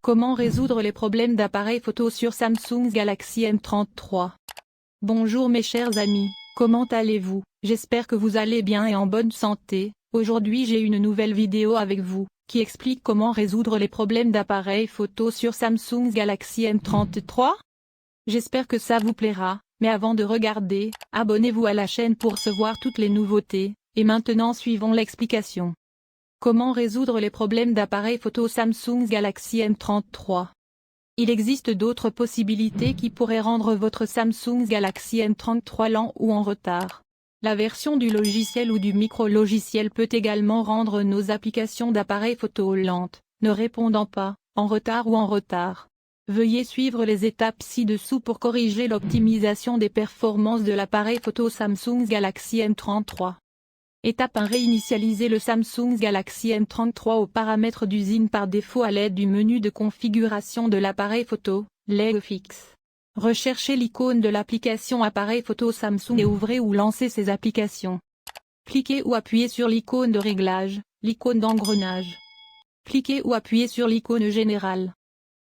Comment résoudre les problèmes d'appareil photo sur Samsung Galaxy M33? Bonjour mes chers amis, comment allez-vous? J'espère que vous allez bien et en bonne santé. Aujourd'hui j'ai une nouvelle vidéo avec vous, qui explique comment résoudre les problèmes d'appareil photo sur Samsung Galaxy M33. J'espère que ça vous plaira, mais avant de regarder, abonnez-vous à la chaîne pour recevoir toutes les nouveautés, et maintenant suivons l'explication. Comment résoudre les problèmes d'appareil photo Samsung Galaxy M33? Il existe d'autres possibilités qui pourraient rendre votre Samsung Galaxy M33 lent ou en retard. La version du logiciel ou du micro-logiciel peut également rendre nos applications d'appareil photo lentes, ne répondant pas, en retard ou en retard. Veuillez suivre les étapes ci-dessous pour corriger l'optimisation des performances de l'appareil photo Samsung Galaxy M33. Étape 1. Réinitialiser le Samsung Galaxy M33 aux paramètres d'usine par défaut à l'aide du menu de configuration de l'appareil photo, LED fixe. Recherchez l'icône de l'application appareil photo Samsung et ouvrez ou lancez ces applications. Cliquez ou appuyez sur l'icône de réglage, l'icône d'engrenage. Cliquez ou appuyez sur l'icône générale.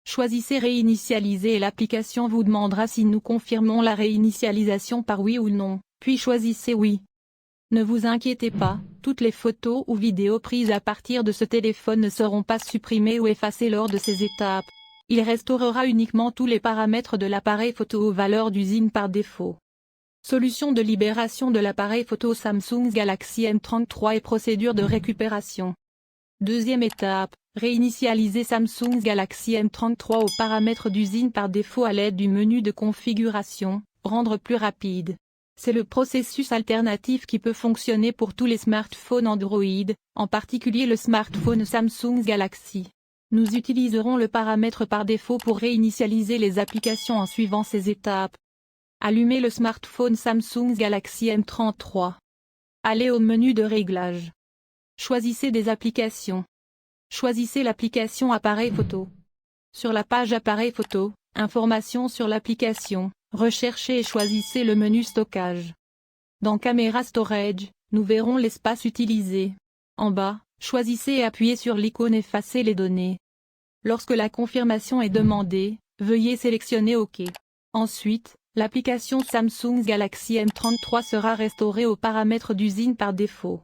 Choisissez réinitialiser et l'application vous demandera si nous confirmons la réinitialisation par oui ou non, puis choisissez oui. Ne vous inquiétez pas, toutes les photos ou vidéos prises à partir de ce téléphone ne seront pas supprimées ou effacées lors de ces étapes. Il restaurera uniquement tous les paramètres de l'appareil photo aux valeurs d'usine par défaut. Solution de libération de l'appareil photo Samsung Galaxy M33 et procédure de récupération. Deuxième étape, réinitialiser Samsung Galaxy M33 aux paramètres d'usine par défaut à l'aide du menu de configuration, rendre plus rapide. C'est le processus alternatif qui peut fonctionner pour tous les smartphones Android, en particulier le smartphone Samsung Galaxy. Nous utiliserons le paramètre par défaut pour réinitialiser les applications en suivant ces étapes. Allumez le smartphone Samsung Galaxy M33. Allez au menu de réglage. Choisissez des applications. Choisissez l'application appareil photo. Sur la page appareil photo, informations sur l'application. Recherchez et choisissez le menu stockage. Dans Camera Storage, nous verrons l'espace utilisé. En bas, choisissez et appuyez sur l'icône Effacer les données. Lorsque la confirmation est demandée, veuillez sélectionner OK. Ensuite, l'application Samsung Galaxy M33 sera restaurée aux paramètres d'usine par défaut.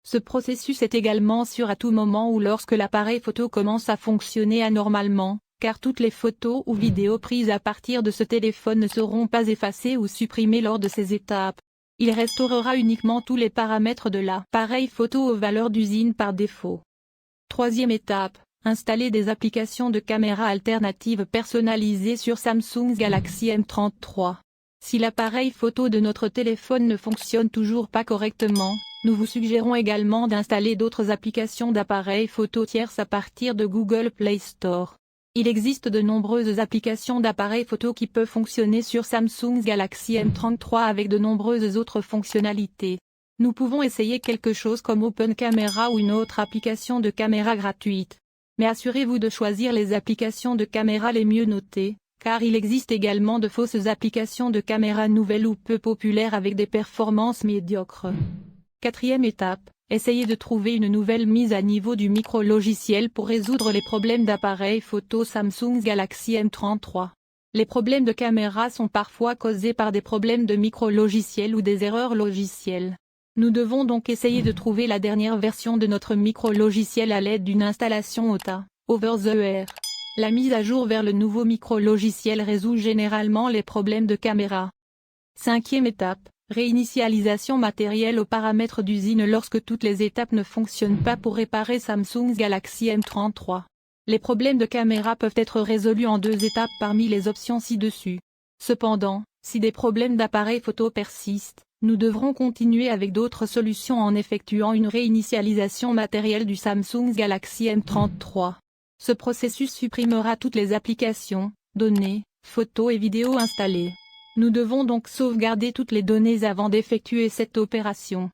Ce processus est également sûr à tout moment ou lorsque l'appareil photo commence à fonctionner anormalement, car toutes les photos ou vidéos prises à partir de ce téléphone ne seront pas effacées ou supprimées lors de ces étapes. Il restaurera uniquement tous les paramètres de l'appareil photo aux valeurs d'usine par défaut. Troisième étape, installer des applications de caméra alternatives personnalisées sur Samsung Galaxy M33. Si l'appareil photo de notre téléphone ne fonctionne toujours pas correctement, nous vous suggérons également d'installer d'autres applications d'appareils photo tierces à partir de Google Play Store. Il existe de nombreuses applications d'appareils photo qui peuvent fonctionner sur Samsung Galaxy M33 avec de nombreuses autres fonctionnalités. Nous pouvons essayer quelque chose comme Open Camera ou une autre application de caméra gratuite. Mais assurez-vous de choisir les applications de caméra les mieux notées, car il existe également de fausses applications de caméra nouvelles ou peu populaires avec des performances médiocres. Quatrième étape. Essayez de trouver une nouvelle mise à niveau du micro-logiciel pour résoudre les problèmes d'appareil photo Samsung Galaxy M33. Les problèmes de caméra sont parfois causés par des problèmes de micro-logiciel ou des erreurs logicielles. Nous devons donc essayer de trouver la dernière version de notre micro-logiciel à l'aide d'une installation OTA, over the air. La mise à jour vers le nouveau micro-logiciel résout généralement les problèmes de caméra. Cinquième étape. Réinitialisation matérielle aux paramètres d'usine lorsque toutes les étapes ne fonctionnent pas pour réparer Samsung Galaxy M33. Les problèmes de caméra peuvent être résolus en deux étapes parmi les options ci-dessus. Cependant, si des problèmes d'appareil photo persistent, nous devrons continuer avec d'autres solutions en effectuant une réinitialisation matérielle du Samsung Galaxy M33. Ce processus supprimera toutes les applications, données, photos et vidéos installées. Nous devons donc sauvegarder toutes les données avant d'effectuer cette opération.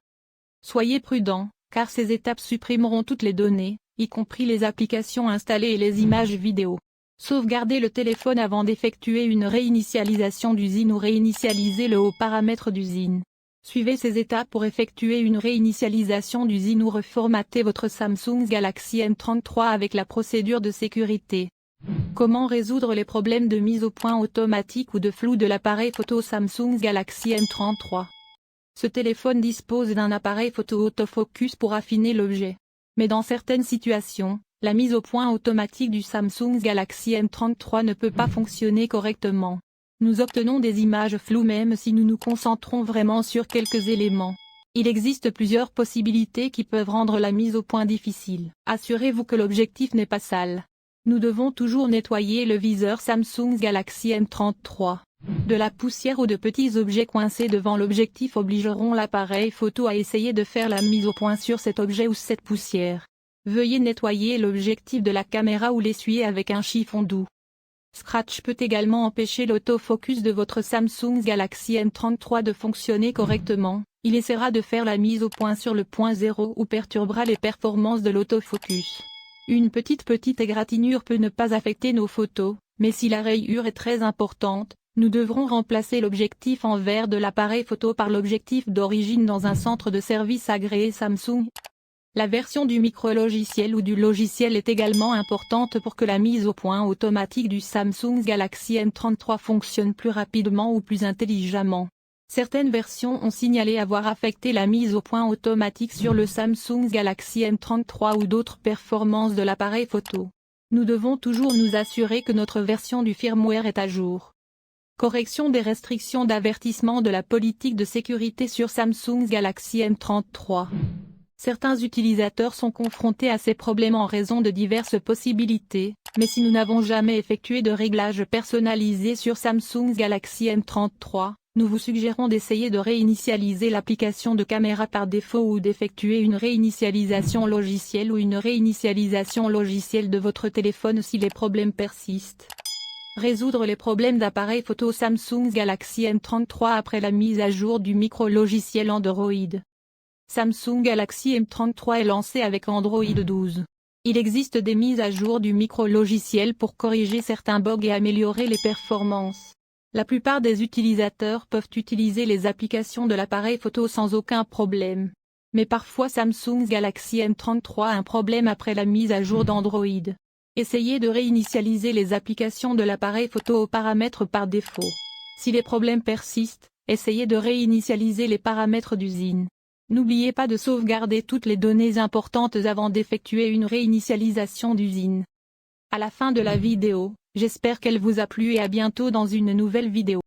Soyez prudents, car ces étapes supprimeront toutes les données, y compris les applications installées et les images vidéo. Sauvegardez le téléphone avant d'effectuer une réinitialisation d'usine ou réinitialiser-le aux paramètres d'usine. Suivez ces étapes pour effectuer une réinitialisation d'usine ou reformater votre Samsung Galaxy M33 avec la procédure de sécurité. Comment résoudre les problèmes de mise au point automatique ou de flou de l'appareil photo Samsung Galaxy M33? Ce téléphone dispose d'un appareil photo autofocus pour affiner l'objet. Mais dans certaines situations, la mise au point automatique du Samsung Galaxy M33 ne peut pas fonctionner correctement. Nous obtenons des images floues même si nous nous concentrons vraiment sur quelques éléments. Il existe plusieurs possibilités qui peuvent rendre la mise au point difficile. Assurez-vous que l'objectif n'est pas sale. Nous devons toujours nettoyer le viseur Samsung Galaxy M33. De la poussière ou de petits objets coincés devant l'objectif obligeront l'appareil photo à essayer de faire la mise au point sur cet objet ou cette poussière. Veuillez nettoyer l'objectif de la caméra ou l'essuyer avec un chiffon doux. Scratch peut également empêcher l'autofocus de votre Samsung Galaxy M33 de fonctionner correctement. Il essaiera de faire la mise au point sur le point zéro ou perturbera les performances de l'autofocus. Une petite égratignure peut ne pas affecter nos photos, mais si la rayure est très importante, nous devrons remplacer l'objectif en verre de l'appareil photo par l'objectif d'origine dans un centre de service agréé Samsung. La version du micro-logiciel ou du logiciel est également importante pour que la mise au point automatique du Samsung Galaxy M33 fonctionne plus rapidement ou plus intelligemment. Certaines versions ont signalé avoir affecté la mise au point automatique sur le Samsung Galaxy M33 ou d'autres performances de l'appareil photo. Nous devons toujours nous assurer que notre version du firmware est à jour. Correction des restrictions d'avertissement de la politique de sécurité sur Samsung Galaxy M33. Certains utilisateurs sont confrontés à ces problèmes en raison de diverses possibilités, mais si nous n'avons jamais effectué de réglages personnalisés sur Samsung Galaxy M33, nous vous suggérons d'essayer de réinitialiser l'application de caméra par défaut ou d'effectuer une réinitialisation logicielle ou une réinitialisation logicielle de votre téléphone si les problèmes persistent. Résoudre les problèmes d'appareil photo Samsung Galaxy M33 après la mise à jour du micro-logiciel Android. Samsung Galaxy M33 est lancé avec Android 12. Il existe des mises à jour du micro-logiciel pour corriger certains bugs et améliorer les performances. La plupart des utilisateurs peuvent utiliser les applications de l'appareil photo sans aucun problème. Mais parfois Samsung Galaxy M33 a un problème après la mise à jour d'Android. Essayez de réinitialiser les applications de l'appareil photo aux paramètres par défaut. Si les problèmes persistent, essayez de réinitialiser les paramètres d'usine. N'oubliez pas de sauvegarder toutes les données importantes avant d'effectuer une réinitialisation d'usine. À la fin de la vidéo, j'espère qu'elle vous a plu et à bientôt dans une nouvelle vidéo.